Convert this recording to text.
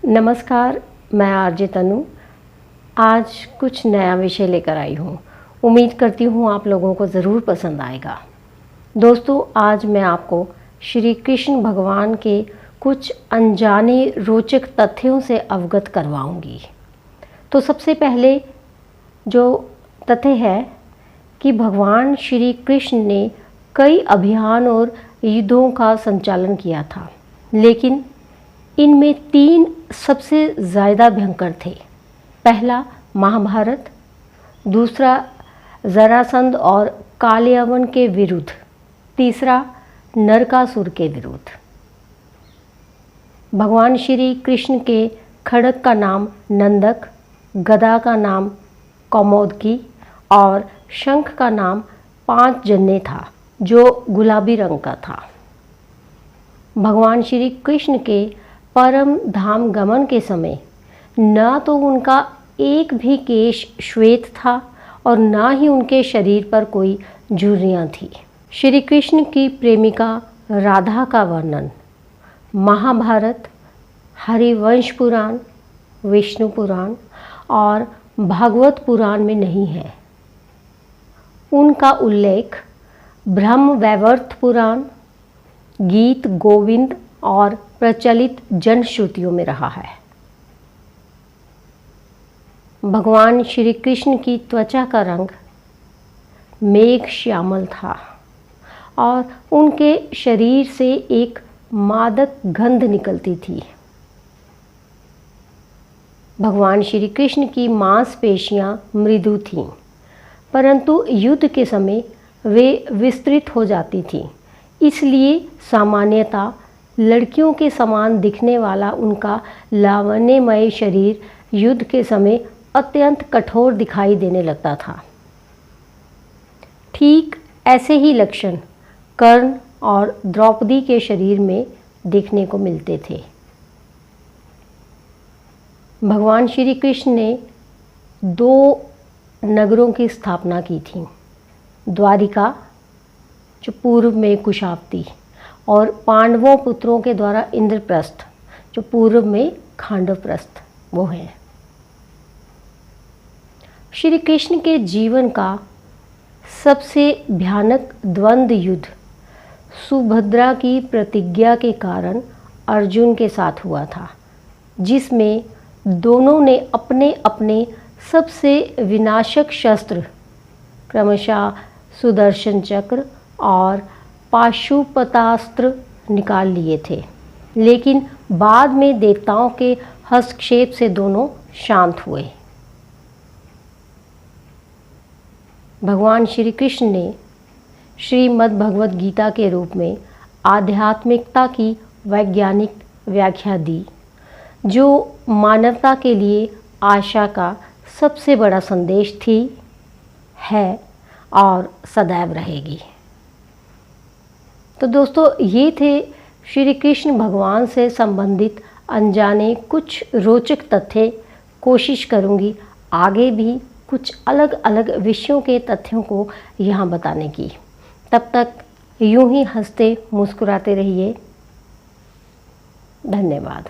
नमस्कार, मैं आरजे तनु आज कुछ नया विषय लेकर आई हूँ। उम्मीद करती हूँ आप लोगों को ज़रूर पसंद आएगा। दोस्तों, आज मैं आपको श्री कृष्ण भगवान के कुछ अनजाने रोचक तथ्यों से अवगत करवाऊँगी। तो सबसे पहले जो तथ्य है कि भगवान श्री कृष्ण ने कई अभियान और युद्धों का संचालन किया था, लेकिन इनमें 3 सबसे ज़्यादा भयंकर थे। पहला महाभारत, दूसरा जरासंध और कालियावन के विरुद्ध, तीसरा नरकासुर के विरुद्ध। भगवान श्री कृष्ण के खड्ग का नाम नंदक, गदा का नाम कौमोदकी और शंख का नाम पांचजन्य था, जो गुलाबी रंग का था। भगवान श्री कृष्ण के परम धाम गमन के समय न तो उनका एक भी केश श्वेत था और न ही उनके शरीर पर कोई झुर्रियाँ थी। श्री कृष्ण की प्रेमिका राधा का वर्णन महाभारत, हरिवंश पुराण, विष्णु पुराण और भागवत पुराण में नहीं है। उनका उल्लेख ब्रह्म वैवर्त पुराण, गीत गोविंद और प्रचलित जनश्रुतियों में रहा है। भगवान श्री कृष्ण की त्वचा का रंग मेघ श्यामल था और उनके शरीर से एक मादक गंध निकलती थी। भगवान श्री कृष्ण की मांसपेशियां मृदु थीं, परंतु युद्ध के समय वे विस्तृत हो जाती थीं। इसलिए सामान्यतः लड़कियों के समान दिखने वाला उनका लावण्यमय शरीर युद्ध के समय अत्यंत कठोर दिखाई देने लगता था। ठीक ऐसे ही लक्षण कर्ण और द्रौपदी के शरीर में देखने को मिलते थे। भगवान श्री कृष्ण ने 2 नगरों की स्थापना की थी, द्वारिका जो पूर्व में कुशावती और पांडवों पुत्रों के द्वारा इंद्रप्रस्थ जो पूर्व में खांडवप्रस्थ वो है। श्री कृष्ण के जीवन का सबसे भयानक द्वंद्व युद्ध सुभद्रा की प्रतिज्ञा के कारण अर्जुन के साथ हुआ था, जिसमें दोनों ने अपने अपने सबसे विनाशक शस्त्र क्रमशः सुदर्शन चक्र और पाशुपतास्त्र निकाल लिए थे, लेकिन बाद में देवताओं के हस्तक्षेप से दोनों शांत हुए। भगवान श्री कृष्ण ने श्रीमद् भगवद गीता के रूप में आध्यात्मिकता की वैज्ञानिक व्याख्या दी, जो मानवता के लिए आशा का सबसे बड़ा संदेश थी, है और सदैव रहेगी। तो दोस्तों, ये थे श्री कृष्ण भगवान से संबंधित अनजाने कुछ रोचक तथ्य। कोशिश करूँगी आगे भी कुछ अलग अलग विषयों के तथ्यों को यहाँ बताने की। तब तक यूं ही हंसते मुस्कुराते रहिए। धन्यवाद।